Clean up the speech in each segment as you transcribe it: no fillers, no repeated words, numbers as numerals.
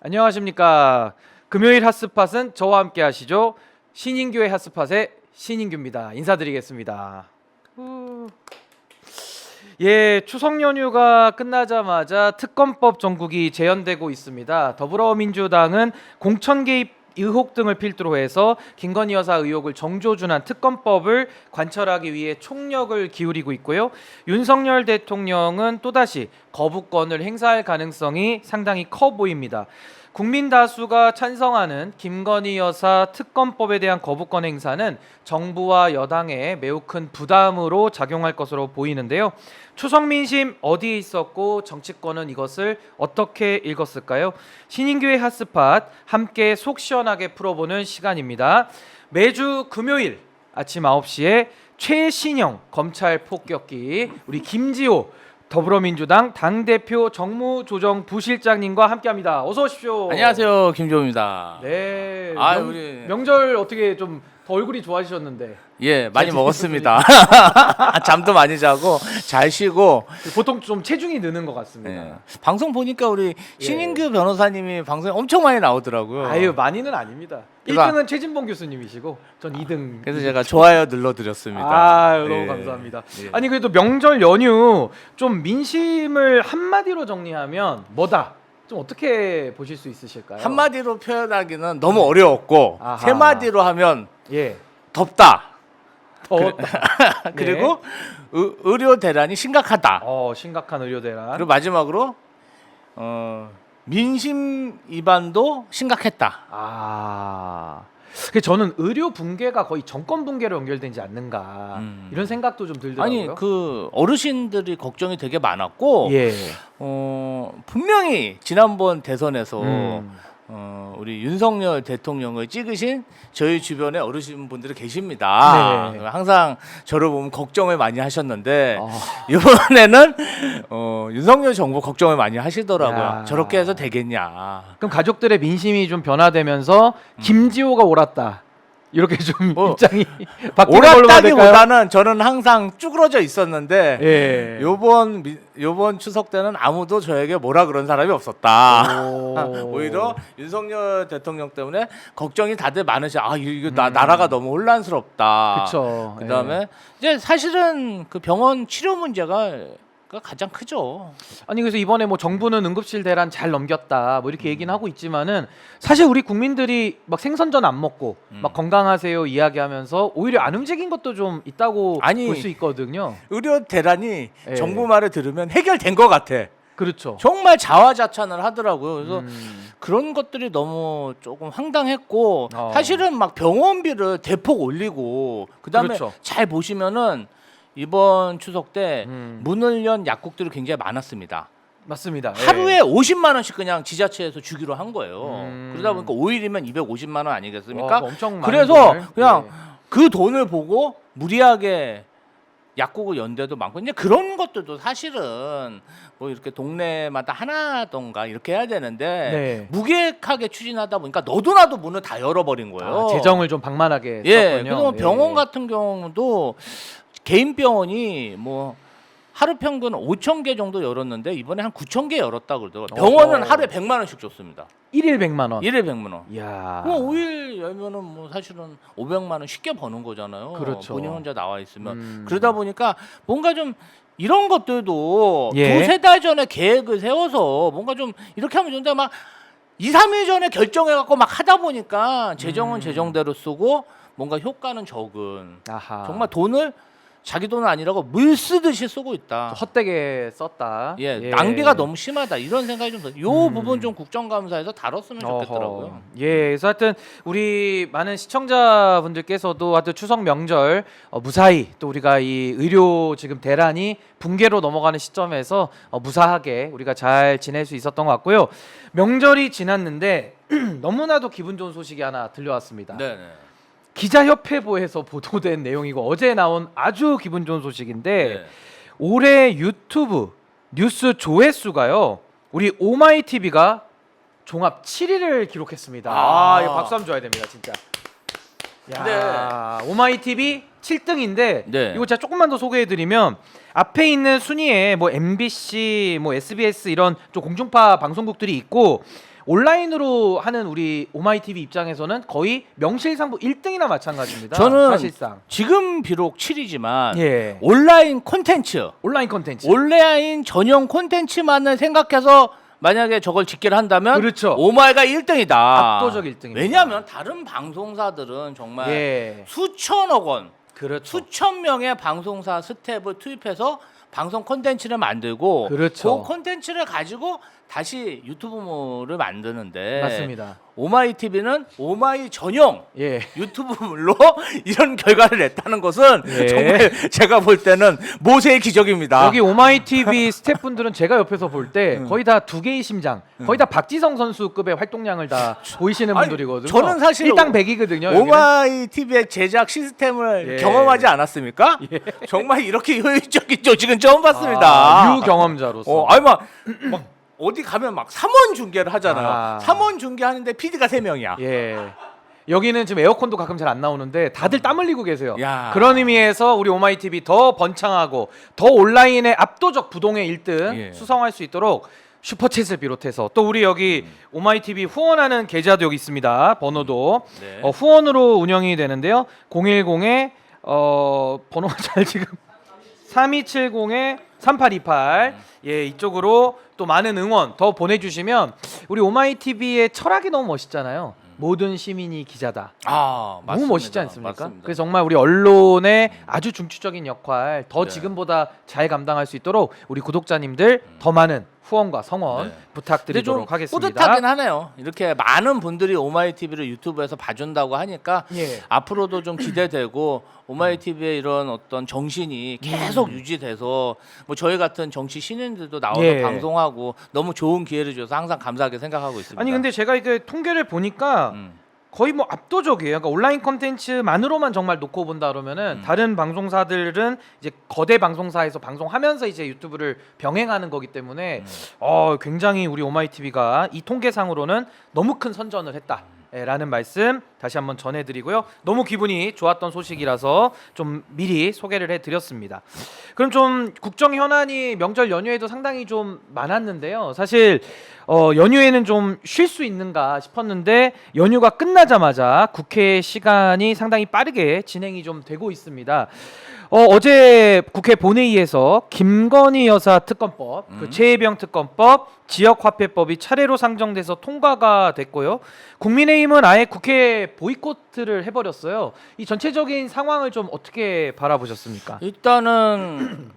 안녕하십니까. 금요일 핫스팟은 저와 함께 하시죠. 신인규의 핫스팟의 신인규입니다. 인사드리겠습니다. 예, 추석 연휴가 끝나자마자 특검법 전국이 재연되고 있습니다. 더불어민주당은 공천 개입 의혹 등을 필두로 해서 김건희 여사 의혹을 정조준한 특검법을 관철하기 위해 총력을 기울이고 있고요. 윤석열 대통령은 또다시 거부권을 행사할 가능성이 상당히 커 보입니다. 국민 다수가 찬성하는 김건희 여사 특검법에 대한 거부권 행사는 정부와 여당에 매우 큰 부담으로 작용할 것으로 보이는데요. 추석 민심 어디에 있었고 정치권은 이것을 어떻게 읽었을까요? 신인규의 핫스팟 함께 속 시원하게 풀어보는 시간입니다. 매주 금요일 아침 9시에 최신형 검찰 폭격기 우리 김지호 더불어민주당 당대표 정무조정부실장님과 함께합니다. 어서 오십시오. 안녕하세요, 김조입니다. 네. 우리 명절 어떻게 좀 더 얼굴이 좋아지셨는데? 예, 많이 먹었습니다. 잠도 많이 자고 잘 쉬고. 보통 좀 체중이 느는 것 같습니다. 예. 방송 보니까 우리 신인규 변호사님이 방송에 엄청 많이 나오더라고요. 아유, 많이는 아닙니다. 제가- 1등은 최진봉 교수님이시고 전 2등. 그래서 제가 좋아요 눌러드렸습니다. 아, 너무 예. 감사합니다. 예. 아니 그래도 명절 연휴 좀 민심을 한마디로 정리하면 뭐다? 좀 어떻게 보실 수 있으실까요? 한마디로 표현하기는 너무 어려웠고 아하. 세 마디로 하면 예. 덥다. 더웠다. 그리고 의료 대란이 심각하다. 심각한 의료 대란. 그리고 마지막으로 민심 위반도 심각했다. 그 저는 의료 붕괴가 거의 정권 붕괴로 연결되지 않는가 이런 생각도 좀 들더라고요. 아니 그 어르신들이 걱정이 되게 많았고 예. 분명히 지난번 대선에서 음. 우리 윤석열 대통령을 찍으신 저희 주변에 어르신분들이 계십니다. 네. 항상 저를 보면 걱정을 많이 하셨는데 아. 이번에는 윤석열 정부 걱정을 많이 하시더라고요. 야. 저렇게 해서 되겠냐. 그럼 가족들의 민심이 좀 변화되면서 김지호가 옳았다. 이렇게 좀 뭐, 입장이 바뀌는 걸로 봐야 될까요? 옳았다기보다는 저는 항상 쭈그러져 있었는데 예. 요번 추석 때는 아무도 저에게 뭐라 그런 사람이 없었다. 오. 오히려 윤석열 대통령 때문에 걱정이 다들 많으셔. 이거 나라가 너무 혼란스럽다. 그렇죠. 그다음에 이제 사실은 그 병원 치료 문제가 가장 크죠. 아니 그래서 이번에 뭐 정부는 응급실 대란 잘 넘겼다 뭐 이렇게 얘기는 하고 있지만은 사실 우리 국민들이 막 생선전 안 먹고 막 건강하세요 이야기하면서 오히려 안 움직인 것도 좀 있다고 아니, 볼 수 있거든요. 의료 대란이 예. 정부 말을 들으면 해결된 것 같아. 그렇죠. 정말 자화자찬을 하더라고요. 그래서 그런 것들이 너무 조금 황당했고 사실은 막 병원비를 대폭 올리고 그다음에 그렇죠. 잘 보시면은 이번 추석 때 음. 문을 연 약국들이 굉장히 많았습니다. 맞습니다. 하루에 50만 원씩 그냥 지자체에서 주기로 한 거예요. 음. 그러다 보니까 5일이면 250만 원 아니겠습니까? 와, 엄청 많은 그래서 돈을. 그냥 네. 그 돈을 보고 무리하게 약국을 연 데도 많고 이제 그런 것들도 사실은 뭐 이렇게 동네마다 하나던가 이렇게 해야 되는데 네. 무계획하게 추진하다 보니까 너도 나도 문을 다 열어버린 거예요. 재정을 좀 방만하게 예, 썼군요. 그래서 병원 예. 같은 경우도 개인 병원이 뭐 하루 평균 5,000개 정도 열었는데 이번에 한 9,000개 열었다 그러더라고요. 병원은 하루에 100만 원씩 줬습니다. 1일 100만 원. 1회 100만 원. 이야. 그럼 5일 열면은 뭐 사실은 500만 원 쉽게 버는 거잖아요. 그렇죠. 본인 혼자 나와 있으면. 그러다 보니까 뭔가 좀 이런 것들도 예. 두세 달 전에 계획을 세워서 뭔가 좀 이렇게 하면 좋은데 막 2, 3일 전에 결정해 갖고 막 하다 보니까 재정은 재정대로 쓰고 뭔가 효과는 적은 아하. 정말 돈을 자기 돈은 아니라고 물 쓰듯이 쓰고 있다. 헛되게 썼다. 예, 낭비가 너무 심하다 이런 생각이 좀 들어요. 요 부분 좀 국정감사에서 다뤘으면 좋겠더라고요. 어허. 예, 그래서 하여튼 우리 많은 시청자분들께서도 하여튼 추석 명절 무사히 또 우리가 이 의료 지금 대란이 붕괴로 넘어가는 시점에서 무사하게 우리가 잘 지낼 수 있었던 것 같고요. 명절이 지났는데 너무나도 기분 좋은 소식이 하나 들려왔습니다. 네. 기자협회보에서 보도된 내용이고 어제 나온 아주 기분 좋은 소식인데 네. 올해 유튜브 뉴스 조회수가요. 우리 오마이TV가 종합 7위를 기록했습니다. 이거 박수 한번 줘야 됩니다, 진짜. 야, 오마이TV 7등인데 네. 이거 제가 조금만 더 소개해드리면 앞에 있는 순위에 뭐 MBC, 뭐 SBS 이런 좀 공중파 방송국들이 있고 온라인으로 하는 우리 오마이TV 입장에서는 거의 명실상부 1등이나 마찬가지입니다. 저는 사실상 지금 비록 7위지만 예. 온라인 콘텐츠, 온라인 콘텐츠 온라인 전용 콘텐츠만을 생각해서 만약에 저걸 집계를 한다면 그렇죠. 오마이가 1등이다. 압도적 1등입니다. 왜냐하면 다른 방송사들은 정말 예. 수천억 원, 그렇죠. 수천 명의 방송사 스텝을 투입해서 방송 콘텐츠를 만들고 그렇죠. 그 콘텐츠를 가지고 다시 유튜브물을 만드는데 맞습니다. 오마이TV는 오마이 전용 예. 유튜브물로 이런 결과를 냈다는 것은 예. 정말 제가 볼 때는 모세의 기적입니다. 여기 오마이TV 스태프분들은 제가 옆에서 볼 때 거의 다 두 개의 심장, 거의 다 박지성 선수급의 활동량을 다 보이시는 아니, 분들이거든요. 저는 사실 일당 100이거든요. 오마이TV의 제작 시스템을 예. 경험하지 않았습니까? 정말 이렇게 효율적인 조직은 처음 봤습니다. 아, 유경험자로서. 아니 막 어디 가면 막 3원 중계를 하잖아요. 아. 3원 중계하는데 PD가 3명이야. 예. 여기는 지금 에어컨도 가끔 잘 안 나오는데 다들 땀 흘리고 계세요. 야. 그런 의미에서 우리 오마이TV 더 번창하고 더 온라인의 압도적 부동의 1등 예. 수성할 수 있도록 슈퍼챗을 비롯해서 또 우리 여기 오마이TV 후원하는 계좌도 여기 있습니다. 번호도 네. 후원으로 운영이 되는데요. 010에 번호가 잘 지금 3270에 3828 예, 이쪽으로 또 많은 응원 더 보내주시면 우리 오마이TV의 철학이 너무 멋있잖아요. 모든 시민이 기자다. 아, 너무 멋있지 않습니까? 맞습니다. 그래서 정말 우리 언론의 아주 중추적인 역할 더 네. 지금보다 잘 감당할 수 있도록 우리 구독자님들 더 많은 후원과 성원 네. 근데 좀 부탁드리도록 하겠습니다. 뿌듯하긴 하네요. 이렇게 많은 분들이 오마이TV를 유튜브에서 봐준다고 하니까 예. 앞으로도 좀 기대되고 오마이TV의 이런 어떤 정신이 계속 유지돼서 뭐 저희 같은 정치 신인들도 나와서 예. 방송하고 너무 좋은 기회를 줘서 항상 감사하게 생각하고 있습니다. 아니 근데 제가 이게 통계를 보니까 거의 뭐 압도적이에요. 그러니까 온라인 콘텐츠만으로만 정말 놓고 본다 그러면은 다른 방송사들은 이제 거대 방송사에서 방송하면서 이제 유튜브를 병행하는 거기 때문에 굉장히 우리 오마이TV가 이 통계상으로는 너무 큰 선전을 했다. 라는 말씀 다시 한번 전해드리고요. 너무 기분이 좋았던 소식이라서 좀 미리 소개를 해드렸습니다. 그럼 좀 국정 현안이 명절 연휴에도 상당히 좀 많았는데요. 사실 연휴에는 좀 쉴 수 있는가 싶었는데 연휴가 끝나자마자 국회 시간이 상당히 빠르게 진행이 좀 되고 있습니다. 어제 국회 본회의에서 김건희 여사 특검법, 그 최혜병 특검법, 지역화폐법이 차례로 상정돼서 통과가 됐고요. 국민의힘은 아예 국회 보이콧을 해버렸어요. 이 전체적인 상황을 좀 어떻게 바라보셨습니까? 일단은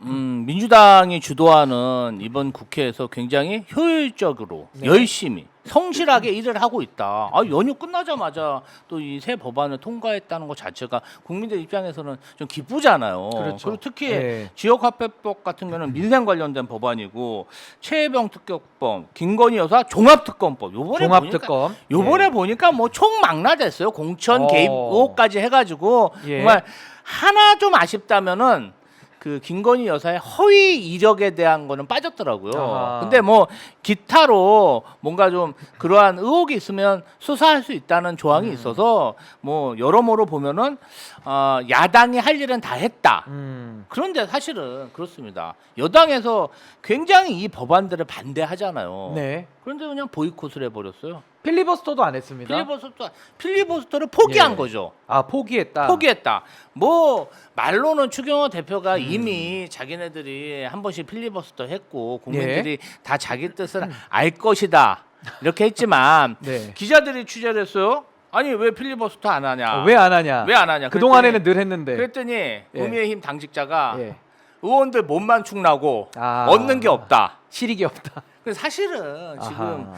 민주당이 주도하는 이번 국회에서 굉장히 효율적으로 네. 열심히 성실하게 일을 하고 있다. 연휴 끝나자마자 또 이 새 법안을 통과했다는 것 자체가 국민들 입장에서는 좀 기쁘잖아요. 그렇죠. 그리고 특히 네. 지역화폐법 같은 경우는 민생 관련된 법안이고 최혜병 특검법, 김건희 여사 종합특검법 종합특검. 요번에 보니까 뭐 총망라됐어요. 공천 개입 의혹까지 해가지고 예. 정말 하나 좀 아쉽다면은 그 김건희 여사의 허위 이력에 대한 거는 빠졌더라고요. 아하. 근데 뭐 기타로 뭔가 좀 그러한 의혹이 있으면 수사할 수 있다는 조항이 있어서 뭐 여러모로 보면은 야당이 할 일은 다 했다. 그런데 사실은 그렇습니다. 여당에서 굉장히 이 법안들을 반대하잖아요. 네. 그런데 그냥 보이콧을 해버렸어요. 필리버스터도 안 했습니다. 필리버스터를 포기한 예. 거죠. 포기했다. 포기했다. 뭐 말로는 추경호 대표가 이미 자기네들이 한 번씩 필리버스터 했고 국민들이 다 자기 뜻을 알 것이다 이렇게 했지만 네. 기자들이 취재를 했어요. 아니 왜 필리버스터 안 하냐? 왜 안 하냐? 왜 안 하냐? 그 동안에는 늘 했는데. 그랬더니 국민의힘 당직자가 예. 의원들 몸만 축나고 얻는 게 없다. 실익이 없다. 그래서 사실은 지금 아하.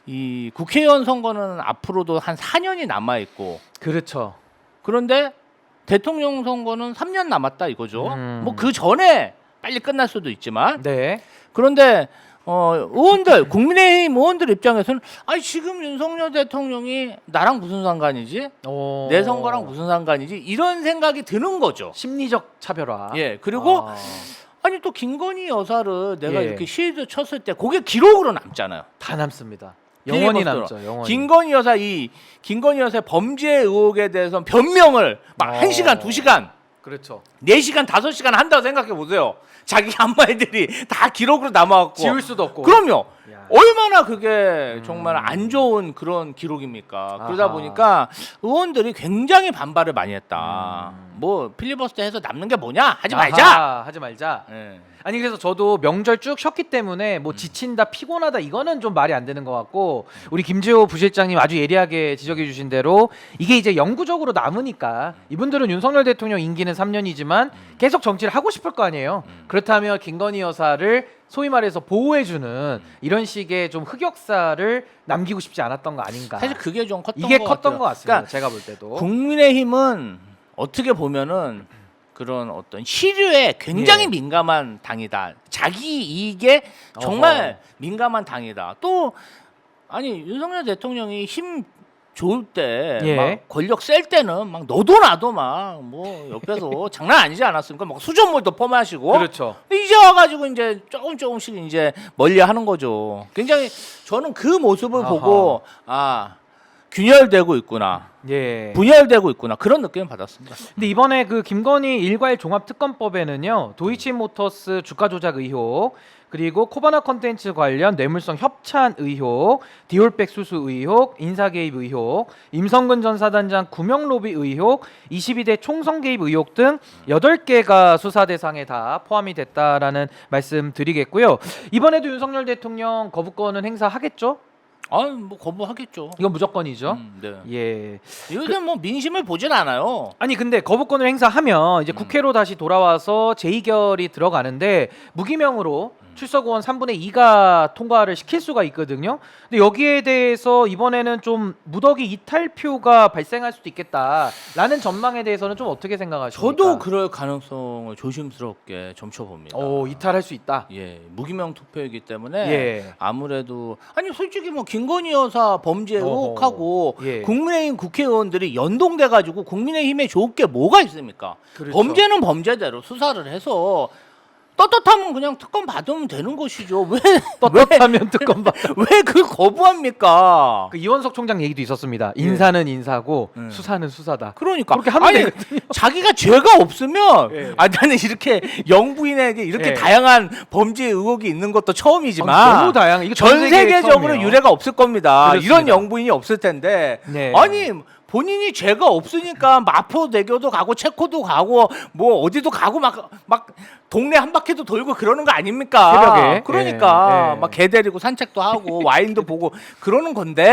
이 국회의원 선거는 앞으로도 한 4년이 남아 있고 그렇죠. 그런데 대통령 선거는 3년 남았다 이거죠. 뭐 그 전에 빨리 끝날 수도 있지만 네. 그런데 의원들 국민의힘 의원들 입장에서는 아니 지금 윤석열 대통령이 나랑 무슨 상관이지? 내 선거랑 무슨 상관이지? 이런 생각이 드는 거죠. 심리적 차별화. 예. 그리고 아니 또 김건희 여사를 내가 예. 이렇게 시위를 쳤을 때 그게 기록으로 남잖아요. 다 남습니다. 영원히 필리버스터로. 남죠. 영원히. 김건희 여사의 범죄 의혹에 대해서 변명을 막 1시간, 2시간 그렇죠. 4시간, 5시간 한다고 생각해 보세요. 자기 한 말들이 다 기록으로 남아갖고. 지울 수도 없고. 그럼요. 야. 얼마나 그게 정말 안 좋은 그런 기록입니까? 그러다 아하. 보니까 의원들이 굉장히 반발을 많이 했다. 뭐 필리버스터 해서 남는 게 뭐냐? 하지 말자. 아하, 하지 말자. 예. 아니 그래서 저도 명절 쭉 쉬었기 때문에 뭐 지친다 피곤하다 이거는 좀 말이 안 되는 것 같고 우리 김지호 부실장님 아주 예리하게 지적해 주신 대로 이게 이제 영구적으로 남으니까 이분들은 윤석열 대통령 임기는 3년이지만 계속 정치를 하고 싶을 거 아니에요. 그렇다면 김건희 여사를 소위 말해서 보호해주는 이런 식의 좀 흑역사를 남기고 싶지 않았던 거 아닌가. 사실 그게 좀 컸던 이게 것 컸던 같아요. 것 같습니다. 그러니까 제가 볼 때도. 국민의힘은 어떻게 보면은 그런 어떤 시류에 굉장히 예. 민감한 당이다. 자기 이익에 정말 민감한 당이다. 또 아니 윤석열 대통령이 힘 좋을 때, 예. 막 권력 셀 때는 막 너도 나도 막 뭐 옆에서 장난 아니지 않았습니까? 막 수돗물도 퍼마시고. 그렇죠. 이제 와가지고 이제 조금씩 이제 멀리하는 거죠. 굉장히 저는 그 모습을 아하. 보고 아 균열되고 있구나. 예. 분열되고 있구나 그런 느낌을 받았습니다. 근데 이번에 그 김건희 일괄 종합특검법에는요 도이치모터스 주가 조작 의혹 그리고 코바나 컨텐츠 관련 뇌물성 협찬 의혹, 디올백 수수 의혹, 인사 개입 의혹, 임성근 전 사단장 구명 로비 의혹, 22대 총선 개입 의혹 등 8개가 수사 대상에 다 포함이 됐다라는 말씀 드리겠고요. 이번에도 윤석열 대통령 거부권은 행사하겠죠? 아뭐 거부하겠죠. 이건 무조건이죠. 네. 예. 요즘 뭐 민심을 보진 않아요. 아니 근데 거부권을 행사하면 이제 국회로 다시 돌아와서 재의결이 들어가는데 무기명으로 출석 의원 3분의 2가 통과를 시킬 수가 있거든요. 근데 여기에 대해서 이번에는 좀 무더기 이탈표가 발생할 수도 있겠다라는 전망에 대해서는 좀 어떻게 생각하십니까? 저도 그럴 가능성을 조심스럽게 점쳐봅니다. 이탈할 수 있다. 예, 무기명 투표이기 때문에 예. 아무래도 아니 솔직히 뭐 김건희 여사 범죄 어허. 의혹하고 예. 국민의힘 국회의원들이 연동돼 가지고 국민의힘에 좋을 게 뭐가 있습니까? 그렇죠. 범죄는 범죄대로 수사를 해서 떳떳하면 그냥 특검 받으면 되는 것이죠. 왜 떳떳하면 특검 받. 왜 그걸 거부합니까? 그 이원석 총장 얘기도 있었습니다. 인사는 인사고 예. 수사는 수사다. 그러니까 그렇게 하면 아니, 되거든요. 자기가 죄가 없으면 예. 나는 이렇게 영부인에게 이렇게 예. 다양한 범죄 의혹이 있는 것도 처음이지만 아, 너무 다양해. 이게 전 세계적으로 처음이에요. 유례가 없을 겁니다. 그렇습니다. 이런 영부인이 없을 텐데 네. 아니 본인이 죄가 없으니까 마포대교도 가고 체코도 가고 뭐 어디도 가고 막 동네 한 바퀴도 돌고 그러는 거 아닙니까? 새벽에. 그러니까 예, 예. 막 개 데리고 산책도 하고 와인도 보고 그러는 건데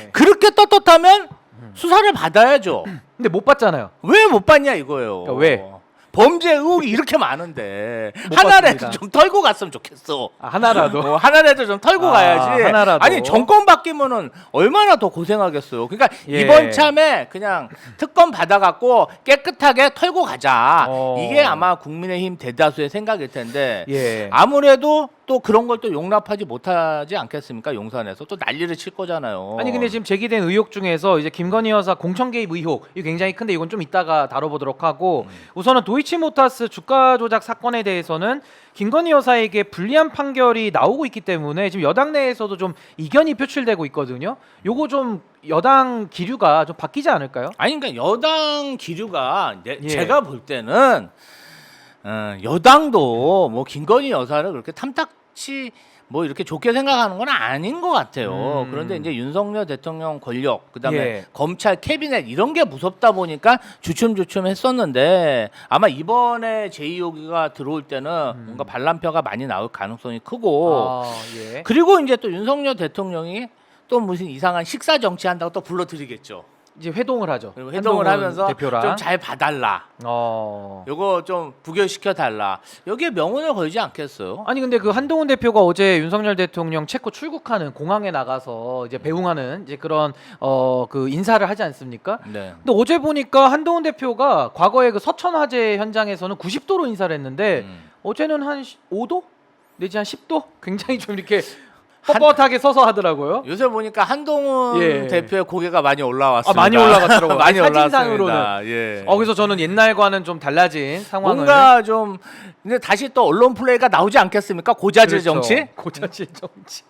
예. 그렇게 떳떳하면 수사를 받아야죠. 근데 못 받잖아요. 왜 못 받냐 이거예요. 그러니까 왜? 범죄 의혹이 이렇게 많은데 못 하나라도 받습니다. 좀 털고 갔으면 좋겠어. 하나라도. 하나라도 좀 털고 가야지. 하나라도. 아니 정권 바뀌면은 얼마나 더 고생하겠어요. 그러니까 예. 이번 참에 그냥 특검 받아갖고 깨끗하게 털고 가자. 이게 아마 국민의힘 대다수의 생각일 텐데 예. 아무래도 또 그런 걸 또 용납하지 못하지 않겠습니까? 용산에서 또 난리를 칠 거잖아요. 아니 근데 지금 제기된 의혹 중에서 이제 김건희 여사 공천 개입 의혹 이 굉장히 큰데 이건 좀 이따가 다뤄보도록 하고 우선은 도이치모터스 주가 조작 사건에 대해서는 김건희 여사에게 불리한 판결이 나오고 있기 때문에 지금 여당 내에서도 좀 이견이 표출되고 있거든요. 요거 좀 여당 기류가 좀 바뀌지 않을까요? 아니 그러니까 여당 기류가 예. 제가 볼 때는 여당도 뭐 김건희 여사를 그렇게 탐탁치 뭐 이렇게 좋게 생각하는 건 아닌 것 같아요. 그런데 이제 윤석열 대통령 권력, 그다음에 예. 검찰 캐비넷 이런 게 무섭다 보니까 주춤주춤했었는데 아마 이번에 제2호기가 들어올 때는 뭔가 반란표가 많이 나올 가능성이 크고 예. 그리고 이제 또 윤석열 대통령이 또 무슨 이상한 식사 정치한다고 또 불러드리겠죠. 이제 회동을 하죠. 그리고 회동을 한동훈 하면서 대표랑. 좀 잘 봐달라. 요거 좀 부결시켜 달라. 여기에 명운을 걸지 않겠어요? 아니 근데 그 한동훈 대표가 어제 윤석열 대통령 체코 출국하는 공항에 나가서 이제 배웅하는 이제 그런 그 인사를 하지 않습니까? 네. 근데 어제 보니까 한동훈 대표가 과거에 그 서천 화재 현장에서는 90도로 인사를 했는데 어제는 한 5도 내지 한 10도 굉장히 좀 이렇게 뻣뻣하게 서서 하더라고요. 요새 보니까 한동훈 예. 대표의 고개가 많이 올라왔습니다. 많이 올라갔더라고요. 많이 사진상으로는. 올라왔습니다. 예. 그래서 저는 옛날과는 좀 달라진 상황을 뭔가 좀 근데 다시 또 언론 플레이가 나오지 않겠습니까? 고자질 그렇죠. 정치? 고자질 정치.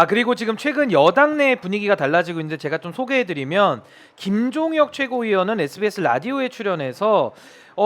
그리고 지금 최근 여당 내 분위기가 달라지고 있는데 제가 좀 소개해드리면 김종혁 최고위원은 SBS 라디오에 출연해서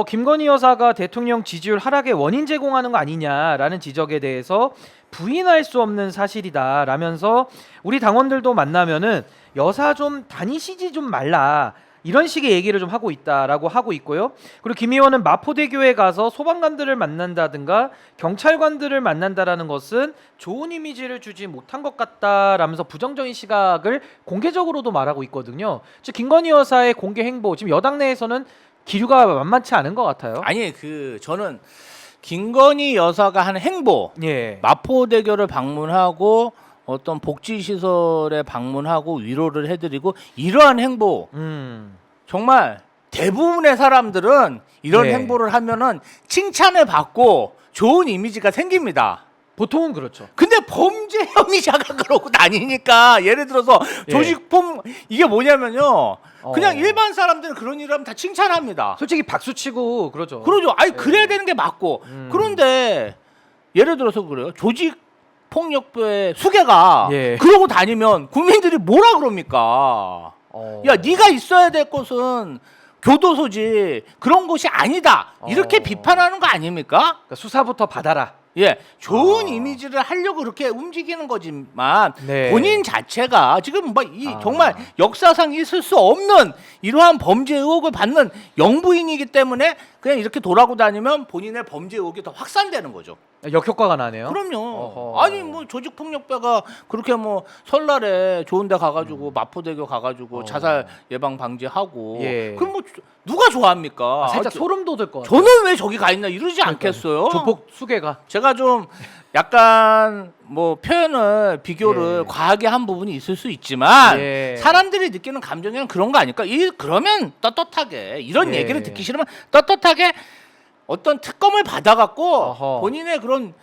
김건희 여사가 대통령 지지율 하락의 원인 제공하는 거 아니냐라는 지적에 대해서 부인할 수 없는 사실이다라면서 우리 당원들도 만나면은 여사 좀 다니시지 좀 말라 이런 식의 얘기를 좀 하고 있다라고 하고 있고요. 그리고 김 의원은 마포대교에 가서 소방관들을 만난다든가 경찰관들을 만난다라는 것은 좋은 이미지를 주지 못한 것 같다라면서 부정적인 시각을 공개적으로도 말하고 있거든요. 즉 김건희 여사의 공개 행보 지금 여당 내에서는 기류가 만만치 않은 것 같아요. 아니 저는 김건희 여사가 하는 행보, 예. 마포대교를 방문하고 어떤 복지시설에 방문하고 위로를 해드리고 이러한 행보 정말 대부분의 사람들은 이런 네. 행보를 하면은 칭찬을 받고 좋은 이미지가 생깁니다. 보통은 그렇죠. 근데 범죄 혐의자가 그러고 다니니까 예를 들어서 예. 조직범 이게 뭐냐면요. 그냥 어. 일반 사람들은 그런 일 하면 다 칭찬합니다. 솔직히 박수치고 그러죠. 그러죠. 아니 예. 그래야 되는 게 맞고. 그런데 예를 들어서 그래요. 조직 폭력배의 수괴가 예. 그러고 다니면 국민들이 뭐라 그럽니까? 야, 네가 있어야 될 곳은 교도소지 그런 곳이 아니다. 이렇게 비판하는 거 아닙니까? 그러니까 수사부터 받아라. 예, 좋은 이미지를 하려고 그렇게 움직이는 거지만 네. 본인 자체가 지금 정말 역사상 있을 수 없는 이러한 범죄 의혹을 받는 영부인이기 때문에 그냥 이렇게 돌아고 다니면 본인의 범죄 의혹이 더 확산되는 거죠. 역효과가 나네요. 그럼요. 어허. 아니 조직폭력배가 그렇게 설날에 좋은데 가가지고 마포대교 가가지고 자살 예방 방지하고 예. 그럼 누가 좋아합니까? 살짝 소름 돋을 것 같아요. 저는 왜 저기 가 있나 이러지 않겠어요? 조폭 수괴가. 제가 좀 약간 표현을 비교를 예. 과하게 한 부분이 있을 수 있지만 예. 사람들이 느끼는 감정에는 그런 거 아닐까? 그러면 떳떳하게 이런 예. 얘기를 듣기 싫으면 떳떳하게 어떤 특검을 받아갖고 어허. 본인의 그런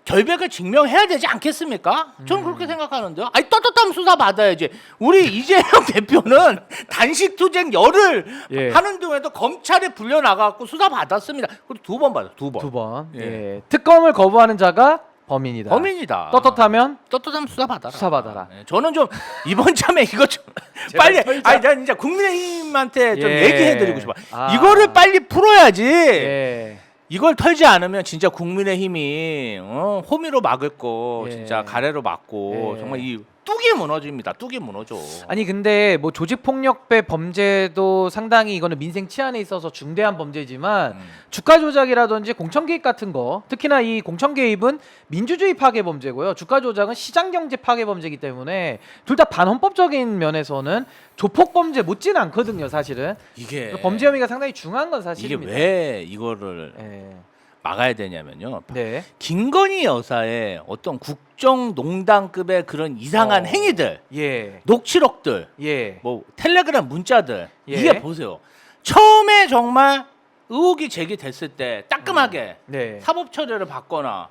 결백을 증명해야 되지 않겠습니까? 저는 그렇게 생각하는데요. 아니 떳떳하면 수사 받아야지. 우리 이재명 대표는 단식 투쟁 열을 예. 하는 동안에도 검찰에 불려 나가고 수사 받았습니다. 그리고 2번 받았어요. 2번. 2번. 예. 예. 특검을 거부하는 자가 범인이다. 범인이다. 떳떳하면 떳떳하면 수사 받아라. 수사 받아라. 예, 저는 좀 이번 참에 이거 좀 빨리 난 진짜 국민의힘한테 좀 예. 얘기해드리고 싶어. 아. 이거를 빨리 풀어야지. 예. 이걸 털지 않으면 진짜 국민의힘이 호미로 막을 거 예. 진짜 가래로 막고 예. 정말 이 뚝이 무너집니다. 뚝이 무너져. 아니 근데 조직폭력배 범죄도 상당히 이거는 민생 치안에 있어서 중대한 범죄지만 주가 조작이라든지 공천 개입 같은 거 특히나 이 공천 개입은 민주주의 파괴 범죄고요. 주가 조작은 시장 경제 파괴 범죄이기 때문에 둘 다 반헌법적인 면에서는 조폭 범죄 못지는 않거든요, 사실은. 이게 범죄 혐의가 상당히 중요한 건 이게 사실입니다. 왜 이거를 예. 막아야 되냐면요. 네. 김건희 여사의 어떤 국정농단급의 그런 이상한 행위들, 예. 녹취록들, 예. 텔레그램 문자들 예. 이게 보세요. 처음에 정말 의혹이 제기됐을 때 따끔하게 네. 사법 처리를 받거나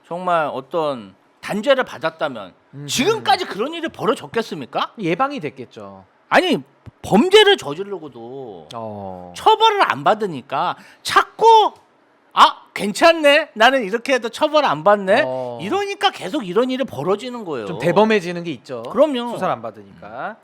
정말 어떤 단죄를 받았다면 지금까지 그런 일이 벌어졌겠습니까? 예방이 됐겠죠. 아니 범죄를 저지르고도 처벌을 안 받으니까 자꾸 괜찮네 나는 이렇게 해도 처벌 안 받네 이러니까 계속 이런 일이 벌어지는 거예요. 좀 대범해지는 게 있죠. 그럼요. 수사를 안 받으니까.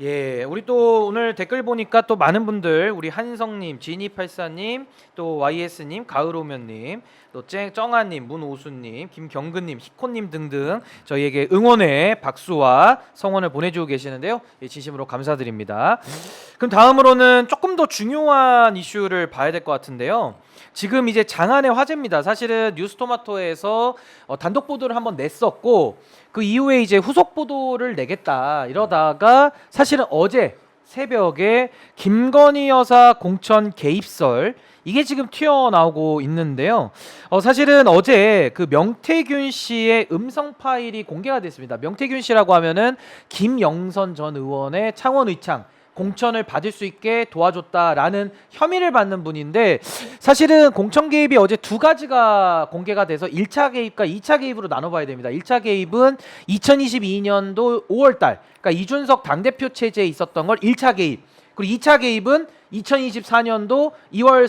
예, 우리 또 오늘 댓글 보니까 또 많은 분들 우리 한성님, 지니84님, 또 YS님, 가을오면님, 또 쩡아님, 문오수님, 김경근님, 희코님 등등 저희에게 응원의 박수와 성원을 보내주고 계시는데요. 예, 진심으로 감사드립니다. 그럼 다음으로는 조금 더 중요한 이슈를 봐야 될 것 같은데요. 지금 이제 장안의 화제입니다. 사실은 뉴스토마토에서 단독 보도를 한번 냈었고 그 이후에 이제 후속 보도를 내겠다 이러다가 사실은 어제 새벽에 김건희 여사 공천 개입설 이게 지금 튀어나오고 있는데요. 사실은 어제 그 명태균 씨의 음성 파일이 공개가 됐습니다. 명태균 씨라고 하면은 김영선 전 의원의 창원 의창 공천을 받을 수 있게 도와줬다라는 혐의를 받는 분인데 사실은 공천 개입이 어제 두 가지가 공개가 돼서 1차 개입과 2차 개입으로 나눠봐야 됩니다. 1차 개입은 2022년도 5월달 그러니까 이준석 당대표 체제에 있었던 걸 1차 개입 그리고 2차 개입은 2024년도 2월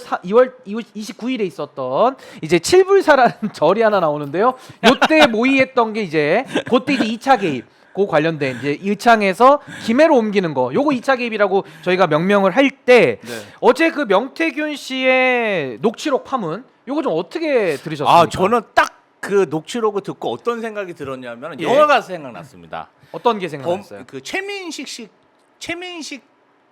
29일에 있었던 이제 칠불사라는 절이 하나 나오는데요. 요때 모의했던 게 이제 그때 이제 2차 개입 그 관련된 이제 의창에서 김해로 옮기는 거 요거 2차 개입이라고 저희가 명명을 할 때 어제 그 명태균 씨의 녹취록 파문 요거 좀 어떻게 들으셨습니까? 아 저는 딱 그 녹취록을 듣고 어떤 생각이 들었냐면 예. 영화가 생각났습니다. 어떤 게 생각났어요? 그 최민식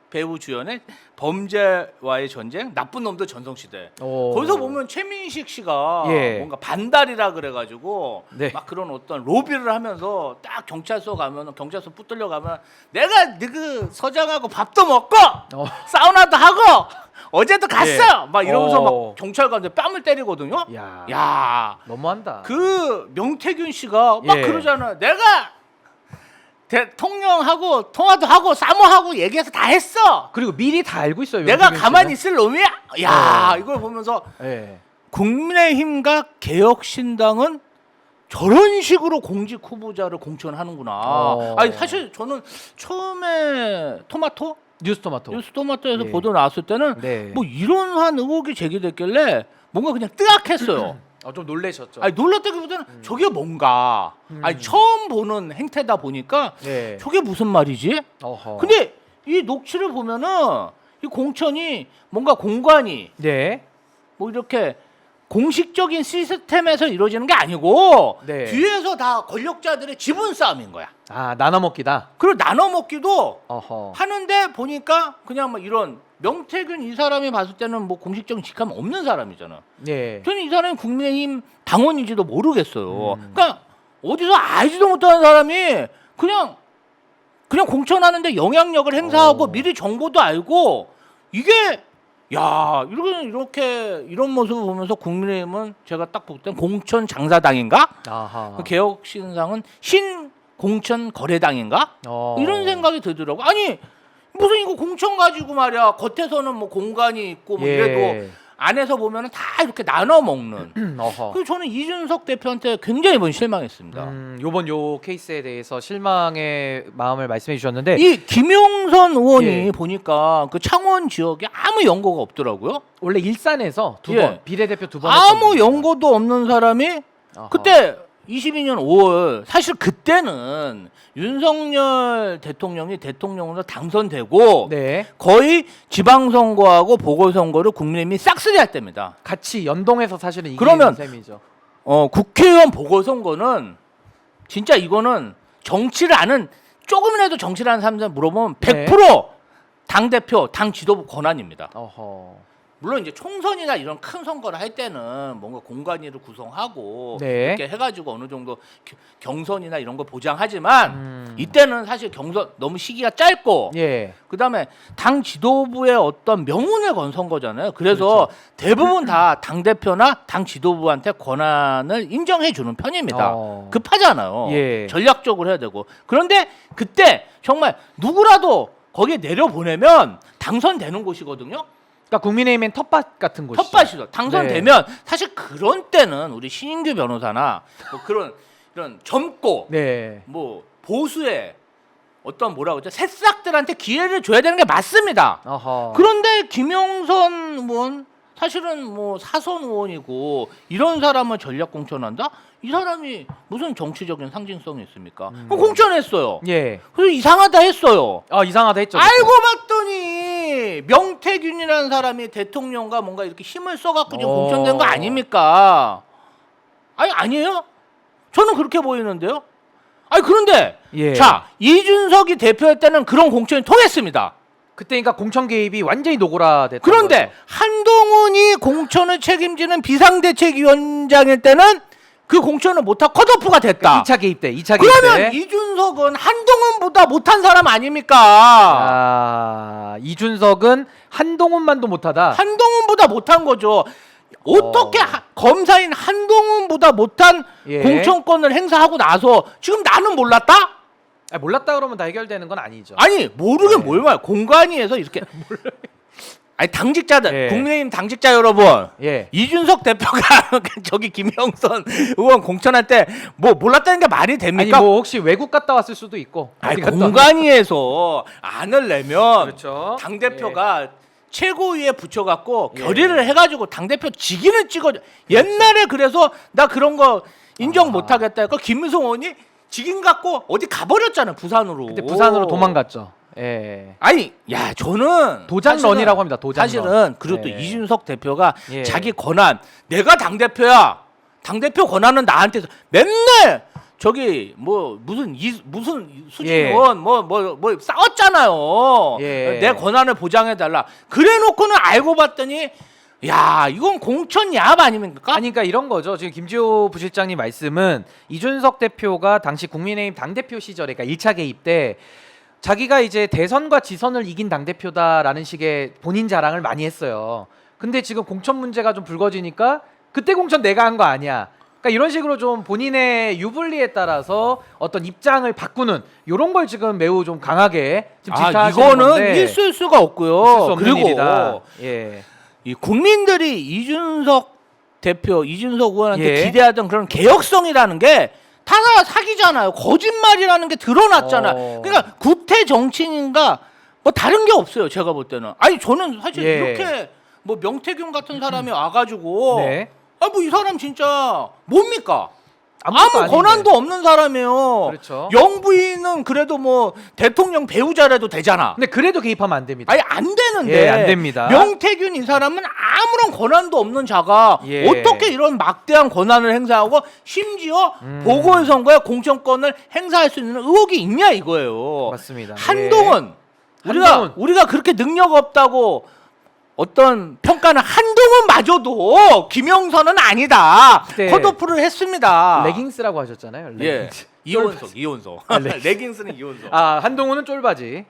배우 주연의 범죄와의 전쟁, 나쁜 놈들 전성시대. 거기서 보면 최민식 씨가 예. 뭔가 반달이라 그래가지고 네. 막 그런 어떤 로비를 하면서 딱 경찰서 가면 경찰서 붙들려 가면 내가 그 서장하고 밥도 먹고 사우나도 하고 어제도 갔어. 막 이러면서 막 경찰관한테 뺨을 때리거든요. 야, 너무한다. 그 명태균 씨가 막 예. 그러잖아. 내가 대통령하고 통화도 하고 사모하고 얘기해서 다 했어. 그리고 미리 다 알고 있어요. 내가 명태균 가만히 씨는. 있을 놈이야. 야, 이걸 보면서 예. 국민의힘과 개혁신당은 저런 식으로 공직 후보자를 공천하는구나. 아니 사실 저는 처음에 뉴스토마토에서 예. 보도 나왔을 때는 네. 뭐 이런한 의혹이 제기됐길래 뭔가 그냥 뜨악했어요. 좀 놀라셨죠. 아니 놀랐다기보다는 저게 뭔가 아니 처음 보는 행태다 보니까 네. 저게 무슨 말이지? 어허. 근데 이 녹취를 보면은 이 공천이 뭔가 공관이 네. 뭐 이렇게 공식적인 시스템에서 이루어지는 게 아니고 네. 뒤에서 다 권력자들의 지분 싸움인 거야. 아 나눠 먹기다. 그리고 나눠 먹기도 어허. 하는데 보니까 그냥 막 이런 명태균 이 사람이 봤을 때는 뭐 공식적인 직함 없는 사람이잖아. 예. 저는 이 사람이 국민의힘 당원인지도 모르겠어요. 그러니까 어디서 알지도 못하는 사람이 그냥 공천하는데 영향력을 행사하고 미리 정보도 알고 이게 야 이런 모습을 보면서 국민의힘은 제가 딱 볼 땐 공천 장사당인가? 아하. 그 개혁신상은 신공천 거래당인가? 이런 생각이 들더라고. 아니 무슨 이거 공천 가지고 말이야 겉에서는 뭐 공간이 있고 뭐 이래도 안에서 보면은 다 이렇게 나눠 먹는. 어허. 그래서 저는 이준석 대표한테 굉장히 이번 실망했습니다. 요번 요 케이스에 대해서 실망의 마음을 말씀해 주셨는데 이 김용선 의원이 예. 보니까 그 창원 지역에 아무 연고가 없더라고요. 원래 일산에서 두 번 예. 비례대표 두 번 아무 연고도 없는 사람이 어허. 그때 22년 5월 사실 그때는 윤석열 대통령이 대통령으로 당선되고 네. 거의 지방선거하고 보궐선거를 국민의힘이 싹쓸이할 때입니다. 같이 연동해서 사실은 이기는 그러면 셈이죠. 국회의원 보궐선거는 진짜 이거는 정치를 아는 조금이라도 정치를 아는 사람들 물어보면 100% 당대표, 당 지도부 권한입니다. 어허. 물론 이제 총선이나 이런 큰 선거를 할 때는 뭔가 공관위를 구성하고 네. 이렇게 해가지고 어느 정도 경선이나 이런 거 보장하지만 이때는 사실 경선 너무 시기가 짧고 예. 그다음에 당 지도부의 어떤 명운을 건 선거잖아요. 그래서 그렇죠. 대부분 다 당 대표나 당 지도부한테 권한을 인정해 주는 편입니다. 급하잖아요. 예. 전략적으로 해야 되고. 그런데 그때 정말 누구라도 거기에 내려보내면 당선되는 곳이거든요. 그러니까 국민의힘엔 텃밭 같은 곳이죠. 텃밭이죠. 당선되면 사실 그런 때는 우리 신인규 변호사나 뭐 이런 젊고 네. 뭐 보수의 어떤 뭐라고 그러죠? 새싹들한테 기회를 줘야 되는 게 맞습니다. 어허. 그런데 김영선 의원 사실은 뭐 사선 의원이고 이런 사람을 전략 공천한다? 이 사람이 무슨 정치적인 상징성이 있습니까? 그럼 공천했어요. 예. 그래서 이상하다 했어요. 이상하다 했죠. 알고 봤더니 명태균이라는 사람이 대통령과 뭔가 이렇게 힘을 써갖고 지금 공천된 거 아닙니까? 아니에요? 저는 그렇게 보이는데요. 그런데 예. 자 이준석이 대표할 때는 그런 공천이 통했습니다. 그때니까 공천 개입이 완전히 노골화됐던 그런데 거죠. 한동훈이 공천을 책임지는 비상대책위원장일 때는 그 공천을 못하고 컷오프가 됐다. 2차 개입 때. 그러면 이준석은 한동훈보다 못한 사람 아닙니까? 이준석은 한동훈만도 못하다. 한동훈보다 못한 거죠. 어떻게 검사인 한동훈보다 못한 공천권을 행사하고 나서 지금 나는 몰랐다? 몰랐다 그러면 다 해결되는 건 아니죠. 아니 모르긴 뭘 말. 공관위에서 이렇게 당직자들 국민의힘 당직자 여러분 이준석 대표가 저기 김영선 의원 공천할 때 뭐 몰랐다는 게 말이 됩니까? 아니 뭐 혹시 외국 갔다 왔을 수도 있고. 공관위에서 안을 내면 그렇죠. 당 대표가 최고위에 붙여갖고 예. 결의를 해가지고 당대표 직위를 찍어줘. 옛날에 그래서 나 그런 거 인정 못하겠다 했고 김무성 의원이 직인 갖고 어디 가버렸잖아요. 부산으로. 그때 부산으로 도망갔죠. 예. 아니, 야, 저는 도장런이라고 합니다. 도장런. 사실은 그리고 또 예. 이준석 대표가 예. 자기 권한, 내가 당 대표야. 당 대표 권한은 나한테 맨날 저기 뭐 무슨 수진 예. 의원 뭐 싸웠잖아요. 예. 내 권한을 보장해 달라. 그래놓고는 알고 봤더니 야, 이건 공천 야합 아닙니까? 아니 그러니까 이런 거죠. 지금 김지호 부실장님 말씀은 이준석 대표가 당시 국민의힘 당대표 시절에 그러니까 1차 개입 때 자기가 이제 대선과 지선을 이긴 당대표다라는 식의 본인 자랑을 많이 했어요. 근데 지금 공천 문제가 좀 불거지니까 그때 공천 내가 한 거 아니야. 그러니까 이런 식으로 좀 본인의 유불리에 따라서 어떤 입장을 바꾸는 이런 걸 지금 매우 좀 강하게 지금 질타하시는 이거는 건데 있을 수가 없고요. 있을 수 없는 그리고 일이다. 예. 이 국민들이 이준석 대표, 이준석 의원한테 예. 기대하던 그런 개혁성이라는 게 다 사기잖아요. 거짓말이라는 게 드러났잖아요. 그러니까 구태 정치인과 뭐 다른 게 없어요. 제가 볼 때는. 아니 저는 사실 예. 이렇게 뭐 명태균 같은 사람이 와가지고 네. 뭐 이 사람 진짜 뭡니까? 아무것도 아무 아닌데. 권한도 없는 사람이에요. 그렇죠. 영부인은 그래도 뭐 대통령 배우자라도 되잖아. 근데 그래도 개입하면 안 됩니다. 아니 안 되는데. 예, 안 됩니다. 명태균 이 사람은 아무런 권한도 없는 자가 예. 어떻게 이런 막대한 권한을 행사하고 심지어 보궐선거에 공천권을 행사할 수 있는 의혹이 있냐 이거예요. 맞습니다. 한동훈 예. 한동훈. 우리가 그렇게 능력 없다고 어떤 평가는 한동훈마저도 김영선은 아니다. 그때 컷오프를 했습니다. 레깅스라고 하셨잖아요. 예. 레깅스. 이혼석. 레깅스는 이혼석. 아 한동훈은 쫄바지.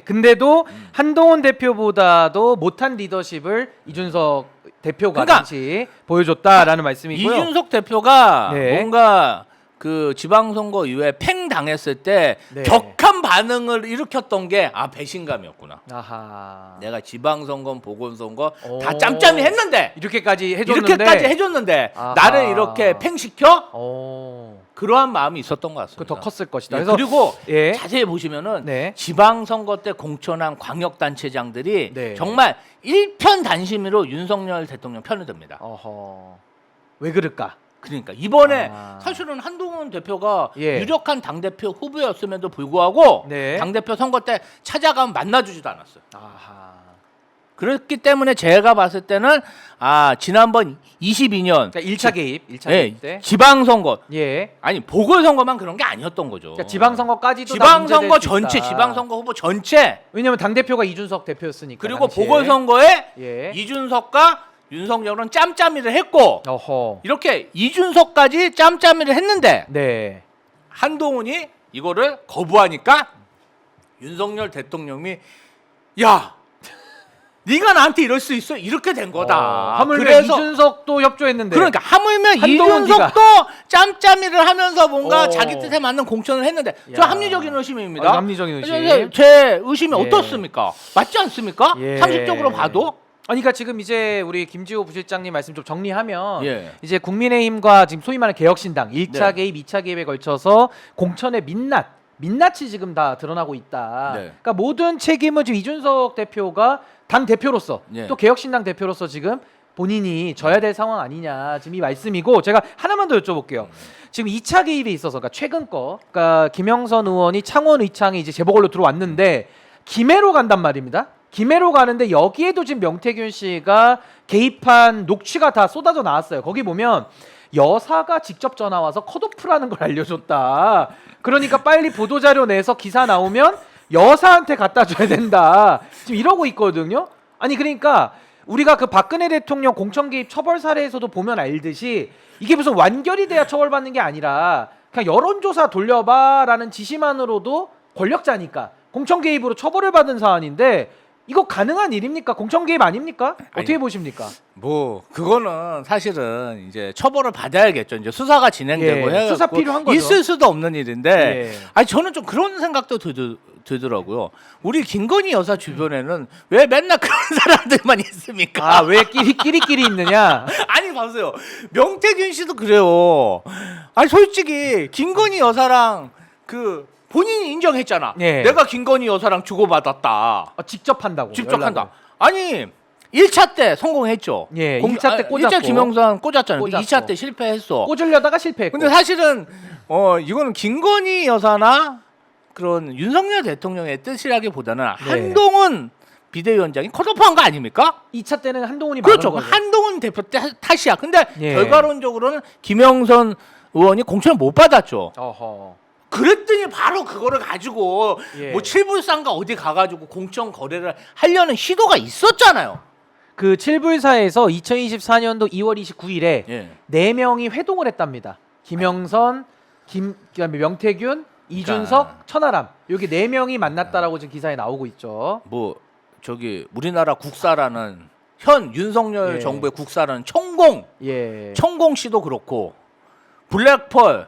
근데도 한동훈 대표보다도 못한 리더십을 이준석 대표가 그러니까 당시 보여줬다라는 말씀이고요. 이준석 대표가 네. 뭔가 그 지방선거 이후에 팽 당했을 때 네. 격한 반응을 일으켰던 게 배신감이었구나. 아하. 내가 지방선거, 보궐선거 오. 다 짬짬이 했는데 이렇게까지 해줬는데 이렇게까지 해줬는데 아하. 나를 이렇게 팽시켜? 오. 그러한 마음이 있었던 것 같습니다. 그더 컸을 것이다. 예, 그래서 그리고 예. 자세히 보시면은 네. 지방선거 때 공천한 광역단체장들이 네. 정말 일편단심으로 윤석열 대통령 편을 듭니다. 어허. 왜 그럴까? 그러니까 이번에 아. 사실은 한동훈 대표가 예. 유력한 당대표 후보였음에도 불구하고 네. 당대표 선거 때 찾아가면 만나주지도 않았어요. 아하. 그렇기 때문에 제가 봤을 때는 지난번 22년 그러니까 1차 개입, 1차 예, 개입 때. 지방선거 예. 아니 보궐선거만 그런 게 아니었던 거죠. 그러니까 지방선거까지도 다 지방선거 문제될 수 전체, 있다. 지방선거 후보 전체 왜냐면 당 대표가 이준석 대표였으니까. 그리고 당시에. 보궐선거에 예. 이준석과 윤석열은 짬짬이를 했고 어허. 이렇게 이준석까지 짬짬이를 했는데 네. 한동훈이 이거를 거부하니까 윤석열 대통령이 야 네가 나한테 이럴 수 있어 이렇게 된 거다. 하물며 그래서 이준석도 협조했는데. 그러니까 하물며 한동훈 이준석도 짬짬이를 하면서 뭔가 오. 자기 뜻에 맞는 공천을 했는데 저 야. 합리적인 의심입니다. 합리적인 의심. 그래서 제 의심이 예. 어떻습니까? 맞지 않습니까? 예. 상식적으로 봐도 아니 그러니까 지금 이제 우리 김지호 부실장님 말씀 좀 정리하면 예. 이제 국민의힘과 지금 소위 말하는 개혁신당 1차 네. 개입, 2차 개입에 걸쳐서 공천의 민낯이 지금 다 드러나고 있다. 네. 그러니까 모든 책임은 지금 이준석 대표가 당 대표로서 예. 또 개혁신당 대표로서 지금 본인이 져야 될 상황 아니냐 지금 이 말씀이고 제가 하나만 더 여쭤볼게요. 지금 2차 개입에 있어서 그러니까 최근 거 그러니까 김영선 의원이 창원 의창에 이제 재보궐로 들어왔는데 김해로 간단 말입니다. 김해로 가는데 여기에도 지금 명태균 씨가 개입한 녹취가 다 쏟아져 나왔어요. 거기 보면 여사가 직접 전화 와서 컷오프라는 걸 알려줬다. 그러니까 빨리 보도자료 내서 기사 나오면 여사한테 갖다 줘야 된다. 지금 이러고 있거든요. 아니 그러니까 우리가 그 박근혜 대통령 공천 개입 처벌 사례에서도 보면 알듯이 이게 무슨 완결이 돼야 처벌받는 게 아니라 그냥 여론조사 돌려봐라는 지시만으로도 권력자니까 공천 개입으로 처벌을 받은 사안인데 이거 가능한 일입니까? 공천 개입 아닙니까? 어떻게 보십니까? 뭐 그거는 사실은 이제 처벌을 받아야겠죠. 이제 수사가 진행되고 예, 해갖고 수사 필요한 거죠. 있을 수도 없는 일인데 예. 아니 저는 좀 그런 생각도 들더라고요. 우리 김건희 여사 주변에는 왜 맨날 그런 사람들만 있습니까? 아 왜 끼리끼리 있느냐? 아니 봐세요. 명태균 씨도 그래요. 아니 솔직히 김건희 여사랑 그 본인이 인정했잖아. 예. 내가 김건희 여사랑 주고받았다. 직접 한다고. 직접 연락을. 한다. 아니 1차 때 성공했죠. 예, 1차 때 꽂았고 1차 김영선 꽂았잖아요. 꽂았고. 2차 때 실패했어. 꽂으려다가 실패했고. 근데 사실은 이거는 김건희 여사나 그런 윤석열 대통령의 뜻이라기보다는 한동훈 비대위원장이 컷오프한 거 아닙니까? 2차 때는 한동훈이 그렇죠. 막은 거죠. 한동훈 대표 탓이야. 근데 예. 결과론적으로는 김영선 의원이 공천을 못 받았죠. 어허. 그랬더니 바로 그거를 가지고 예. 뭐 칠불상가 어디 가가지고 공천 거래를 하려는 시도가 있었잖아요. 그 칠불사에서 2024년도 2월 29일에 예. 4명이 회동을 했답니다. 김영선, 그다음에 명태균, 이준석, 그러니까. 천하람. 여기 4명이 만났다라고 지금 기사에 나오고 있죠. 뭐 저기 우리나라 국사라는 현 윤석열 예. 정부의 국사라는 청공 예. 씨도 그렇고 블랙펄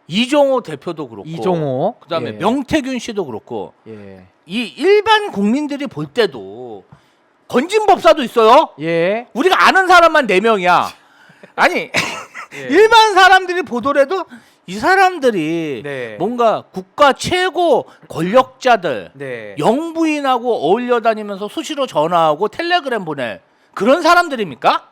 이종호 대표도 그렇고 이종호. 그다음에 예. 명태균 씨도 그렇고 예. 이 일반 국민들이 볼 때도 건진법사도 있어요. 예. 우리가 아는 사람만 4명이야. 아니 예. 일반 사람들이 보더라도 이 사람들이 네. 뭔가 국가 최고 권력자들 네. 영부인하고 어울려 다니면서 수시로 전화하고 텔레그램 보낼 그런 사람들입니까?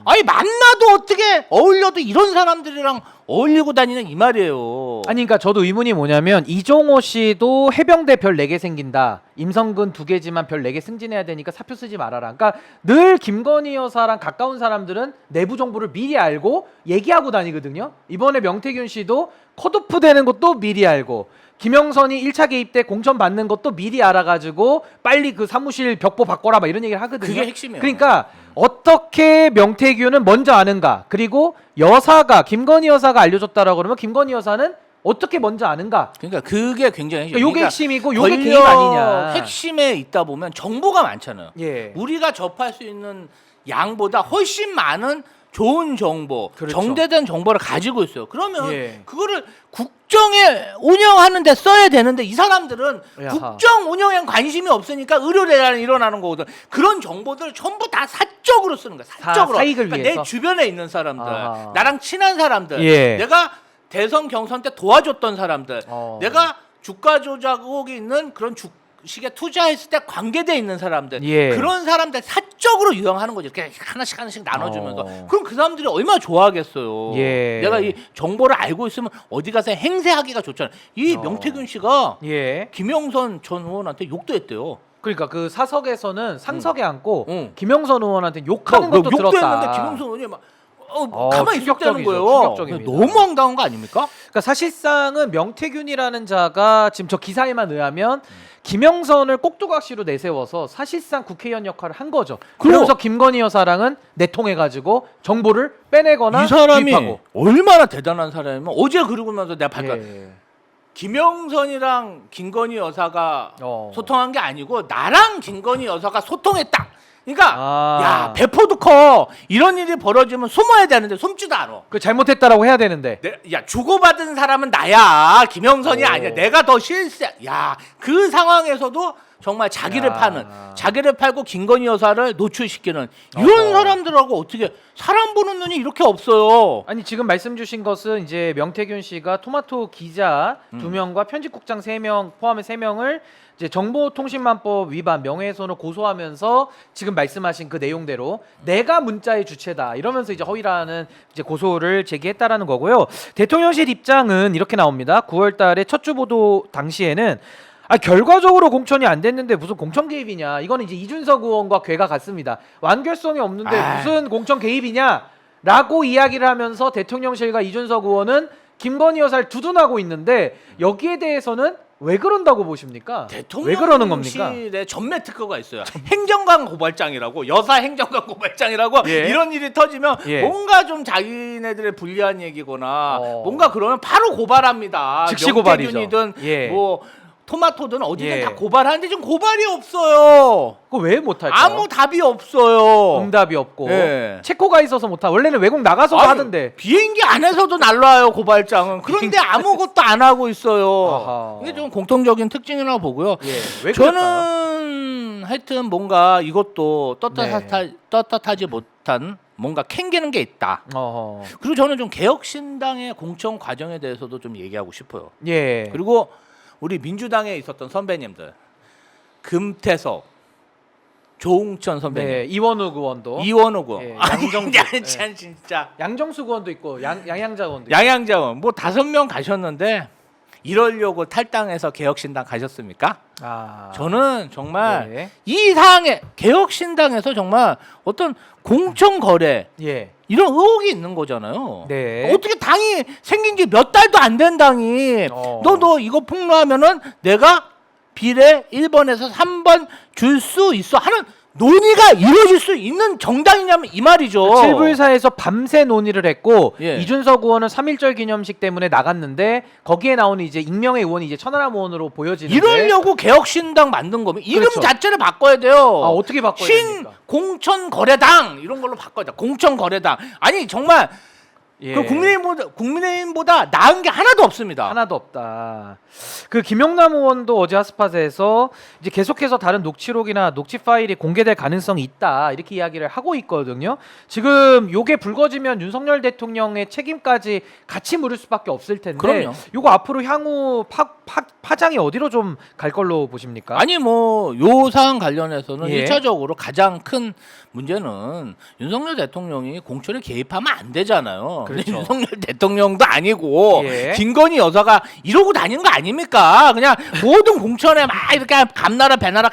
아니 만나도 어떻게 어울려도 이런 사람들이랑 어울리고 다니는 이 말이에요. 아니 그러니까 저도 의문이 뭐냐면 이종호 씨도 해병대 별 4개 생긴다. 임성근 2개지만 별 4개 승진해야 되니까 사표 쓰지 말아라. 그러니까 늘 김건희 여사랑 가까운 사람들은 내부 정보를 미리 알고 얘기하고 다니거든요. 이번에 명태균 씨도 컷오프 되는 것도 미리 알고 김영선이 1차 개입 때 공천 받는 것도 미리 알아가지고 빨리 그 사무실 벽보 바꿔라 막 이런 얘기를 하거든요. 그게 핵심이에요. 그러니까 어떻게 명태균은 먼저 아는가? 그리고 여사가 김건희 여사가 알려줬다라고 그러면 김건희 여사는 어떻게 먼저 아는가? 그러니까 그게 굉장히 그러니까 요게 핵심이고 요게 개입 권력 아니냐? 핵심에 있다 보면 정보가 많잖아요. 예. 우리가 접할 수 있는 양보다 훨씬 많은 좋은 정보, 그렇죠. 정제된 정보를 가지고 있어요. 그러면 예. 그거를 국정에 운영하는 데 써야 되는데 이 사람들은 야하. 국정 운영에 관심이 없으니까 의료대란이 일어나는 거거든. 그런 정보들 전부 다 사적으로 쓰는 거야. 사적으로. 사익을 그러니까 위해서? 내 주변에 있는 사람들, 아하. 나랑 친한 사람들, 예. 내가 대선 경선 때 도와줬던 사람들, 어. 내가 주가 조작 의혹이 있는 그런 주식에 투자했을 때 관계돼 있는 사람들, 예. 그런 사람들 사적으로 유형하는 거지. 이렇게 하나씩 나눠주면서. 어. 그럼 그 사람들이 얼마나 좋아하겠어요. 예. 내가 이 정보를 알고 있으면 어디 가서 행세하기가 좋잖아요. 이 어. 명태균 씨가 예. 김영선 전 의원한테 욕도 했대요. 그러니까 그 사석에서는 상석에 앉고 응. 김영선 의원한테 욕하는 것도 욕도 들었다. 했는데 김영선 의원이 막 가만히 있었다는 충격적이죠. 거예요. 충격적입니다. 너무 황당한 거 아닙니까? 그러니까 사실상은 명태균이라는 자가 지금 저 기사에만 의하면 김영선을 꼭두각시로 내세워서 사실상 국회의원 역할을 한 거죠. 그러면서 김건희 여사랑은 내통해가지고 정보를 빼내거나 이 사람이 주입하고. 얼마나 대단한 사람이면 어제 그러고면서 내가 발표 예. 김영선이랑 김건희 여사가 어. 소통한 게 아니고 나랑 김건희 여사가 소통했다. 그러니까 아. 야 배포도 커. 이런 일이 벌어지면 숨어야 되는데 숨지도 않아. 그 잘못했다라고 해야 되는데. 야 주고받은 사람은 나야. 김영선이 오. 아니야. 내가 더 실세. 야 그 상황에서도 정말 자기를 야. 파는, 자기를 팔고 김건희 여사를 노출시키는 이런 사람들하고 어떻게 사람 보는 눈이 이렇게 없어요. 아니 지금 말씀 주신 것은 이제 명태균 씨가 토마토 기자 2명과 편집국장 3명 포함해 3명을 이제 정보통신망법 위반 명예훼손을 고소하면서 지금 말씀하신 그 내용대로 내가 문자의 주체다 이러면서 이제 허위라는 이제 고소를 제기했다라는 거고요. 대통령실 입장은 이렇게 나옵니다. 9월달에 첫 주 보도 당시에는 결과적으로 공천이 안 됐는데 무슨 공천 개입이냐. 이거는 이제 이준석 의원과 궤가 같습니다. 완결성이 없는데 무슨 공천 개입이냐라고 이야기를 하면서 대통령실과 이준석 의원은 김건희 여사를 두둔하고 있는데 여기에 대해서는 왜 그런다고 보십니까? 왜 그러는 겁니까? 대통령실에 전매 특허가 있어요. 행정관 고발장이라고, 여사 행정관 고발장이라고. 예. 이런 일이 터지면 예. 뭔가 좀 자기네들의 불리한 얘기거나 어. 뭔가 그러면 바로 고발합니다. 즉시 고발이죠. 명태균이든 예. 뭐 토마토든 어디든 예. 다 고발하는데 지금 고발이 없어요. 그거 왜 못할까? 아무 답이 없어요. 응답이 없고 예. 체코가 있어서 못하. 원래는 외국 나가서 아유, 하던데. 비행기 안에서도 날라와요 고발장은. 그런데 아무것도 안 하고 있어요. 아하. 이게 좀 공통적인 특징이라고 보고요. 예. 왜 그럴까요? 저는 하여튼 뭔가 이것도 네. 떳떳하지 못한 뭔가 캥기는 게 있다. 어허. 그리고 저는 좀 개혁신당의 공천 과정에 대해서도 좀 얘기하고 싶어요. 예. 그리고 우리 민주당에 있었던 선배님들, 금태섭, 조웅천 선배님, 네, 이원우 의원도 이원호 군, 예, 아니 양정수, 예. 참 진짜 양정수 의원도 있고 양양자 의원도 있고. 양양자원 뭐 5명 가셨는데 이러려고 탈당해서 개혁신당 가셨습니까? 아, 저는 정말 예. 이 상황에 개혁신당에서 정말 어떤 공천거래 예. 이런 의혹이 있는 거잖아요. 네. 어떻게 당이 생긴 지 몇 달도 안 된 당이 너 이거 폭로하면은 내가 비례 1번에서 3번 줄 수 있어 하는 논의가 이루어질 수 있는 정당이냐면 이 말이죠. 7불사에서 밤새 논의를 했고 예. 이준석 의원은 3.1절 기념식 때문에 나갔는데 거기에 나오는 이제 익명의 의원이 이제 천하람 의원으로 보여지는데 이러려고 개혁신당 만든 거면 이름 그렇죠. 자체를 바꿔야 돼요. 아, 어떻게 바꿔야 됩니까? 신공천거래당 이런 걸로 바꿔야 돼. 공천거래당. 아니 정말 예. 그 국민의힘보다 나은 게 하나도 없습니다. 하나도 없다. 그 김용남 의원도 어제 핫스팟에서 이제 계속해서 다른 녹취록이나 녹취 파일이 공개될 가능성이 있다 이렇게 이야기를 하고 있거든요. 지금 요게 불거지면 윤석열 대통령의 책임까지 같이 물을 수밖에 없을 텐데 그럼요. 요거 앞으로 향후 파장이 어디로 좀 갈 걸로 보십니까? 아니 뭐 요 사안 관련해서는 예. 1차적으로 가장 큰 문제는 윤석열 대통령이 공천에 개입하면 안 되잖아요. 근데 그렇죠. 윤석열 대통령도 아니고 예. 김건희 여사가 이러고 다니는 거 아닙니까? 그냥 모든 공천에 막 이렇게 감나라 배나라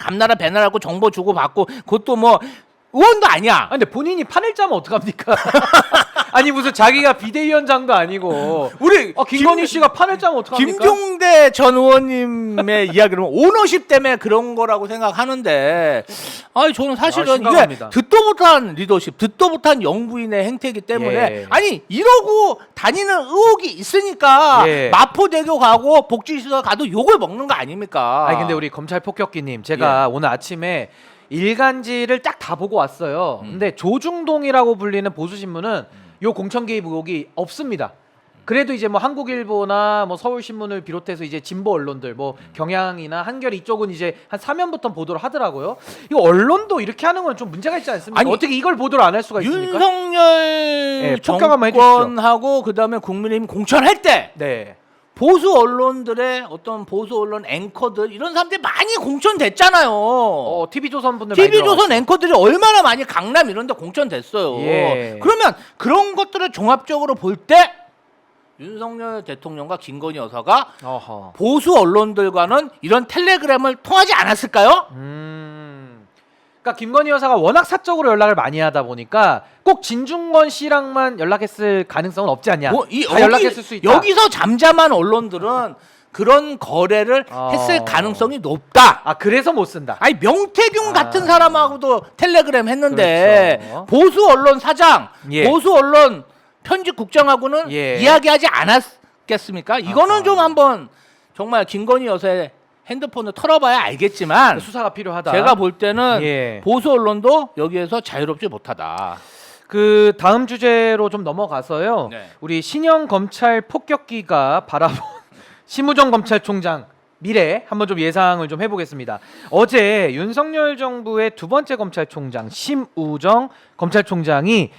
하고 정보 주고 받고 그것도 뭐 의원도 아니야. 아, 근데 본인이 판을 짜면 어떡합니까? 아니 무슨 자기가 비대위원장도 아니고 우리 김건희 씨가 판을 짜면 어떡합니까? 김종대 전 의원님의 이야기는 오너십 때문에 그런 거라고 생각하는데, 아니 저는 사실은 이게 심각합니다. 듣도 못한 리더십, 듣도 못한 영부인의 행태이기 때문에 예. 아니 이러고 다니는 의혹이 있으니까 예. 마포대교 가고 복지시설 가도 욕을 먹는 거 아닙니까? 아니 근데 우리 검찰 폭격기님 제가 오늘 아침에 일간지를 딱 다 보고 왔어요. 근데 조중동이라고 불리는 보수신문은 요 공천 개입 의혹이 없습니다. 그래도 이제 뭐 한국일보나 뭐 서울신문을 비롯해서 이제 진보 언론들 뭐 경향이나 한겨레 이쪽은 이제 한 3면부터 보도를 하더라고요. 이거 언론도 이렇게 하는 건 좀 문제가 있지 않습니까? 아니, 어떻게 이걸 보도를 안 할 수가 있습니까? 윤석열 폭격 한번 해주시죠. 정권하고 그다음에 국민의힘 공천할 때 네. 보수 언론들의 어떤 보수 언론 앵커들 이런 사람들이 많이 공천됐잖아요. TV조선 분들 많이 TV조선 들어갔죠. 앵커들이 얼마나 많이 강남 이런 데 공천됐어요. 예. 그러면 그런 것들을 종합적으로 볼 때 윤석열 대통령과 김건희 여사가 어허. 보수 언론들과는 이런 텔레그램을 통하지 않았을까요? 그러니까 김건희 여사가 워낙 사적으로 연락을 많이 하다 보니까 꼭 진중권 씨랑만 연락했을 가능성은 없지 않냐? 다 연락했을 수 있다. 여기서 잠잠한 언론들은 그런 거래를 했을 가능성이 높다. 아 그래서 못 쓴다. 아니 명태균 같은 사람하고도 텔레그램 했는데 그렇죠. 보수 언론 사장, 예. 보수 언론 편집국장하고는 예. 이야기하지 않았겠습니까? 이거는 아하. 좀 한번 정말 김건희 여사의 핸드폰을 털어봐야 알겠지만 수사가 필요하다. 제가 볼 때는 예. 보수 언론도 여기에서 자유롭지 못하다. 그 다음 주제로 좀 넘어가서요. 네. 우리 신형 검찰 폭격기가 바라본 심우정 검찰총장 미래 한번 좀 예상을 좀 해보겠습니다. 어제 윤석열 정부의 두 번째 검찰총장 심우정 검찰총장이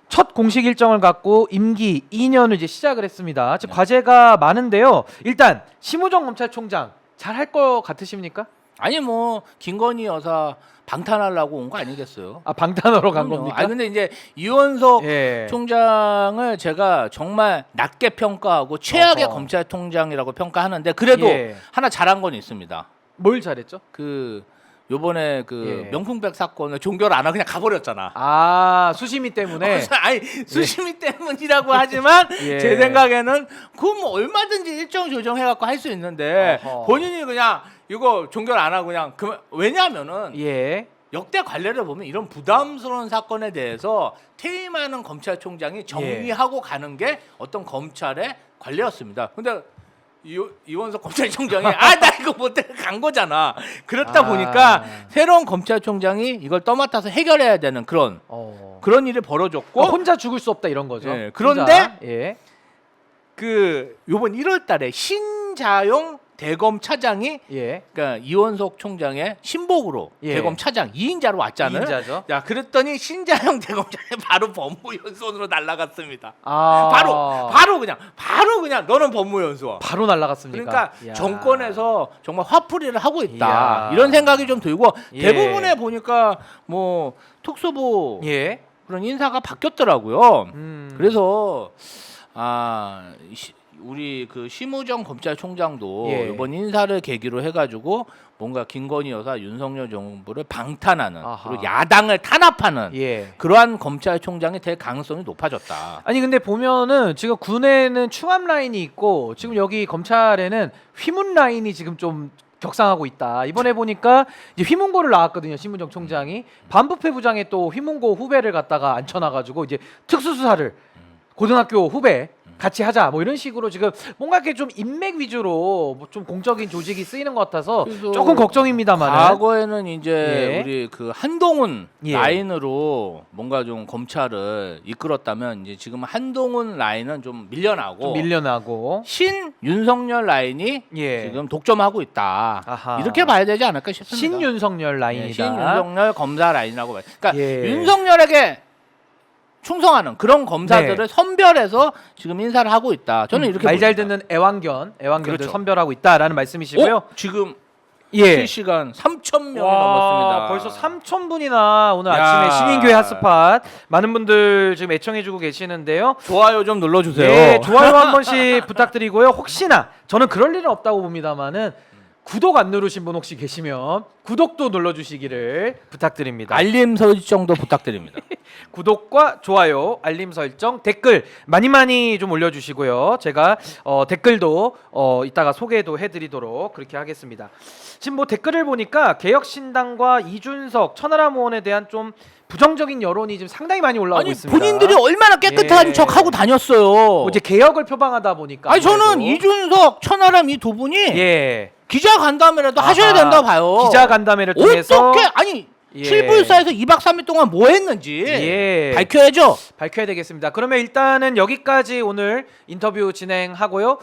첫 공식 일정을 갖고 임기 2년을 이제 시작을 했습니다. 즉 과제가 많은데요. 일단 심우정 검찰총장 잘 할 것 같으십니까? 아니 뭐 김건희 여사 방탄하려고 온 거 아니겠어요? 아 방탄으로 간 그럼요. 겁니까? 아니 근데 이제 이원석 예. 총장을 제가 정말 낮게 평가하고 최악의 어허. 검찰총장이라고 평가하는데 그래도 예. 하나 잘한 건 있습니다. 뭘 잘했죠? 그 요번에 그 예. 명품백 사건을 종결 안 하고 그냥 가버렸잖아. 아 수심이 때문에 아니 수심이 때문이라고 하지만 예. 제 생각에는 그건 뭐 얼마든지 일정 조정해갖고 할 수 있는데 어허. 본인이 그냥 이거 종결 안 하고 그냥 왜냐하면은 예. 역대 관례를 보면 이런 부담스러운 사건에 대해서 퇴임하는 검찰총장이 정리하고 가는 게 어떤 검찰의 관례였습니다. 근데 이원석 검찰총장이 나 이거 못해 간 거잖아. 그렇다 보니까 새로운 검찰총장이 이걸 떠맡아서 해결해야 되는 그런 일이 벌어졌고 혼자 죽을 수 없다 이런 거죠. 예, 그런데 혼자. 예. 그 요번 1월달에 신자용 대검 차장이 예. 그러니까 이원석 총장의 신복으로 예. 대검 차장 2인자로 왔잖아요. 2인자죠. 야, 그랬더니 신자영 대검장이 바로 법무연수원으로 날아갔습니다. 아. 바로 그냥 너는 법무연수원. 바로 날아갔습니까? 그러니까 이야. 정권에서 정말 화풀이를 하고 있다. 이야. 이런 생각이 좀 들고 예. 대부분에 보니까 뭐 특수부 예. 그런 인사가 바뀌었더라고요. 그래서 그래서 우리 그 심우정 검찰총장도 예. 이번 인사를 계기로 해가지고 뭔가 김건희 여사 윤석열 정부를 방탄하는 아하. 그리고 야당을 탄압하는 예. 그러한 검찰총장이 될 가능성이 높아졌다. 아니 근데 보면은 지금 군에는 충암 라인이 있고 지금 여기 검찰에는 휘문 라인이 지금 좀 격상하고 있다. 이번에 보니까 이제 휘문고를 나왔거든요. 신문정 총장이 반부패 부장에 또 휘문고 후배를 갖다가 앉혀놔가지고 이제 특수수사를 고등학교 후배 같이 하자 뭐 이런 식으로 지금 뭔가 이렇게 좀 인맥 위주로 뭐 좀 공적인 조직이 쓰이는 것 같아서 그래서 조금 걱정입니다만은. 과거에는 이제 예. 우리 그 한동훈 예. 라인으로 뭔가 좀 검찰을 이끌었다면 이제 지금 한동훈 라인은 좀 밀려나고 좀 밀려나고. 신 윤석열 라인이 예. 지금 독점하고 있다. 아하. 이렇게 봐야 되지 않을까 싶습니다. 신윤석열 예, 라인이다. 신윤석열 검사 라인이라고 봐요. 그러니까 예. 윤석열에게 충성하는 그런 검사들을 네. 선별해서 지금 인사를 하고 있다. 저는 이렇게 말 잘 봅니다. 듣는 애완견들 그렇죠. 선별하고 있다라는 말씀이시고요. 지금 예. 실시간 3,000명이 와, 넘었습니다. 벌써 3,000분이나 오늘 야. 아침에 신인교회 핫스팟 많은 분들 지금 애청해주고 계시는데요. 좋아요 좀 눌러주세요. 네, 좋아요 한 번씩 부탁드리고요. 혹시나 저는 그럴 일은 없다고 봅니다만은 구독 안 누르신 분 혹시 계시면 구독도 눌러주시기를 부탁드립니다. 알림 설정도 부탁드립니다. 구독과 좋아요, 알림 설정, 댓글 많이 좀 올려주시고요. 제가 댓글도 이따가 소개도 해드리도록 그렇게 하겠습니다. 지금 뭐 댓글을 보니까 개혁신당과 이준석, 천하람 의원에 대한 좀 부정적인 여론이 지금 상당히 많이 올라오고 아니 있습니다. 본인들이 얼마나 깨끗한 예. 척 하고 다녔어요. 뭐 이제 개혁을 표방하다 보니까. 아니 저는 아무래도. 이준석, 천하람 이 두 분이 예 기자 간담회라도 아하. 하셔야 된다 봐요. 기자 간담회를 통해서 어떻게 아니 예. 칠불사에서 2박 3일 동안 뭐 했는지 예. 밝혀야죠. 밝혀야 되겠습니다. 그러면 일단은 여기까지 오늘 인터뷰 진행하고요.